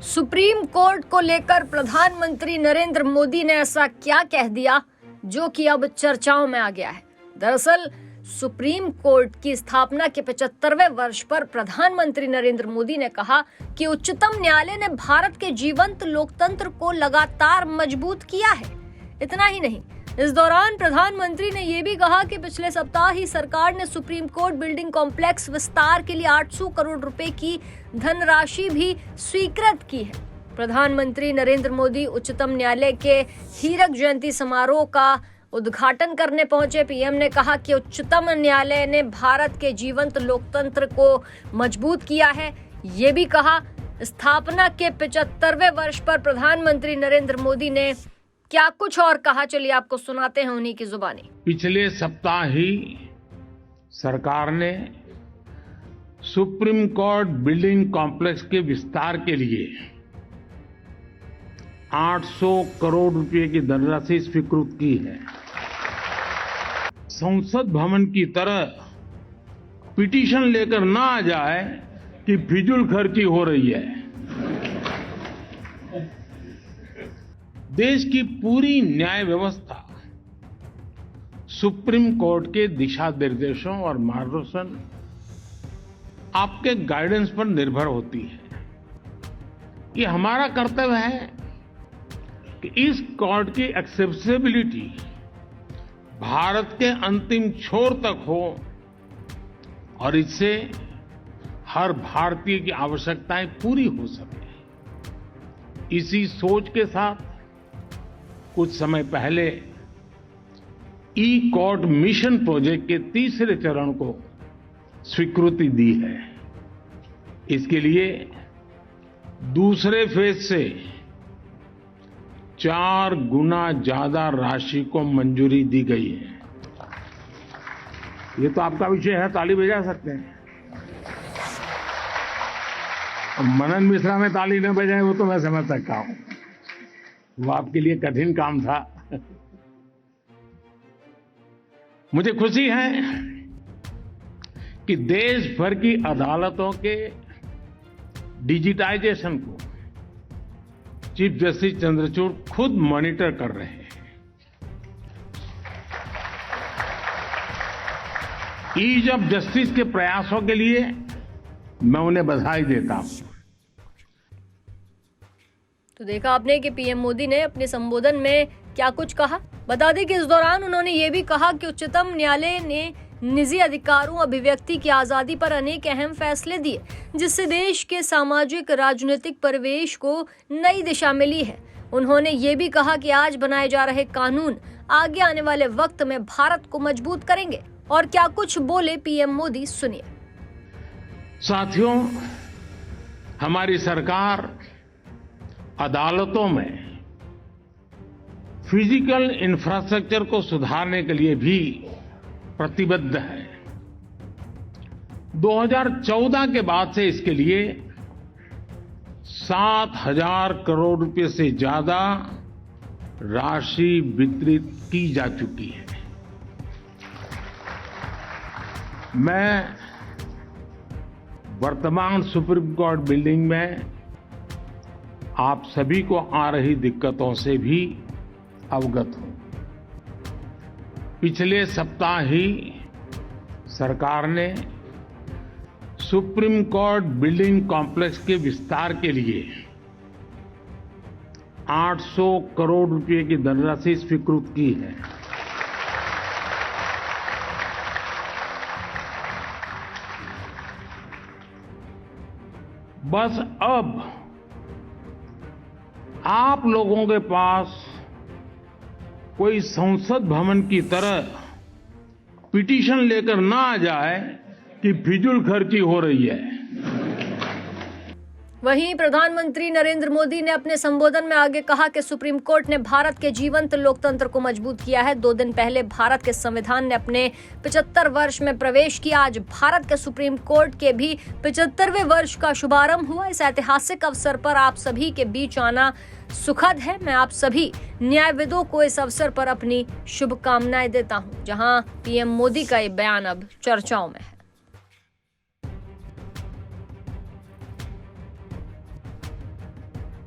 Supreme court को लेकर प्रधानमंत्री नरेंद्र मोदी ने ऐसा क्या कह दिया जो कि अब चर्चाओं में आ गया है। दरअसल सुप्रीम कोर्ट की स्थापना के 75वें वर्ष पर प्रधानमंत्री नरेंद्र मोदी ने कहा कि उच्चतम न्यायालय ने भारत के जीवंत लोकतंत्र को लगातार मजबूत किया है। इतना ही नहीं, इस दौरान प्रधानमंत्री ने यह भी कहा कि पिछले सप्ताह ही सरकार ने सुप्रीम कोर्ट बिल्डिंग कॉम्प्लेक्स विस्तार के लिए 800 करोड़ रुपए की धनराशि भी स्वीकृत की है। प्रधानमंत्री नरेंद्र मोदी उच्चतम न्यायालय के हीरक जयंती समारोह का उद्घाटन करने पहुंचे। पीएम ने कहा कि उच्चतम न्यायालय ने भारत के जीवंत लोकतंत्र को मजबूत किया है। ये भी कहा स्थापना के 75वें वर्ष पर प्रधानमंत्री नरेंद्र मोदी ने क्या कुछ और कहा, चलिए आपको सुनाते हैं उन्हीं की जुबानी। पिछले सप्ताह ही सरकार ने सुप्रीम कोर्ट बिल्डिंग कॉम्प्लेक्स के विस्तार के लिए 800 करोड़ रुपए की धनराशि स्वीकृत की है। संसद भवन की तरह पिटीशन लेकर ना आ जाए कि फिजूल खर्ची हो रही है। देश की पूरी न्याय व्यवस्था सुप्रीम कोर्ट के दिशा निर्देशों और मार्गदर्शन आपके गाइडेंस पर निर्भर होती है। ये हमारा कर्तव्य है कि इस कोर्ट की एक्सेसिबिलिटी भारत के अंतिम छोर तक हो और इससे हर भारतीय की आवश्यकताएं पूरी हो सके। इसी सोच के साथ कुछ समय पहले ई कोर्ट मिशन प्रोजेक्ट के तीसरे चरण को स्वीकृति दी है। इसके लिए दूसरे फेज से 4 गुना ज्यादा राशि को मंजूरी दी गई है। ये तो आपका विषय है, ताली बजा सकते हैं। मनन मिश्रा में ताली न बजाए वो तो मैं समझ सकता हूं, वो आपके लिए कठिन काम था। मुझे खुशी है कि देश भर की अदालतों के डिजिटाइजेशन को चीफ जस्टिस चंद्रचूड़ खुद मॉनिटर कर रहे हैं। ईज ऑफ जस्टिस के प्रयासों के लिए मैं उन्हें बधाई देता हूं। तो देखा आपने कि पीएम मोदी ने अपने संबोधन में क्या कुछ कहा। बता दें कि इस दौरान उन्होंने ये भी कहा कि उच्चतम न्यायालय ने निजी अधिकारों, अभिव्यक्ति की आजादी पर अनेक अहम फैसले दिए, जिससे देश के सामाजिक राजनीतिक परिवेश को नई दिशा मिली है। उन्होंने ये भी कहा कि आज बनाए जा रहे कानून आगे आने वाले वक्त में भारत को मजबूत करेंगे। और क्या कुछ बोले पीएम मोदी, सुनिए। साथियों, हमारी सरकार अदालतों में फिजिकल इंफ्रास्ट्रक्चर को सुधारने के लिए भी प्रतिबद्ध है। 2014 के बाद से इसके लिए 7,000 करोड़ रुपए से ज्यादा राशि वितरित की जा चुकी है। मैं वर्तमान सुप्रीम कोर्ट बिल्डिंग में आप सभी को आ रही दिक्कतों से भी अवगत हूं। पिछले सप्ताह ही सरकार ने सुप्रीम कोर्ट बिल्डिंग कॉम्प्लेक्स के विस्तार के लिए 800 करोड़ रुपए की धनराशि स्वीकृत की है। बस अब आप लोगों के पास कोई संसद भवन की तरह पिटीशन लेकर ना आ जाए कि फिजूल खर्ची हो रही है। वहीं प्रधानमंत्री नरेंद्र मोदी ने अपने संबोधन में आगे कहा कि सुप्रीम कोर्ट ने भारत के जीवंत लोकतंत्र को मजबूत किया है। 2 दिन पहले भारत के संविधान ने अपने 75 वर्ष में प्रवेश किया। आज भारत के सुप्रीम कोर्ट के भी 75वें वर्ष का शुभारंभ हुआ। इस ऐतिहासिक अवसर पर आप सभी के बीच आना सुखद है। मैं आप सभी न्यायविदों को इस अवसर पर अपनी शुभकामनाएं देता हूं। जहां पीएम मोदी का ये बयान अब चर्चाओं में है।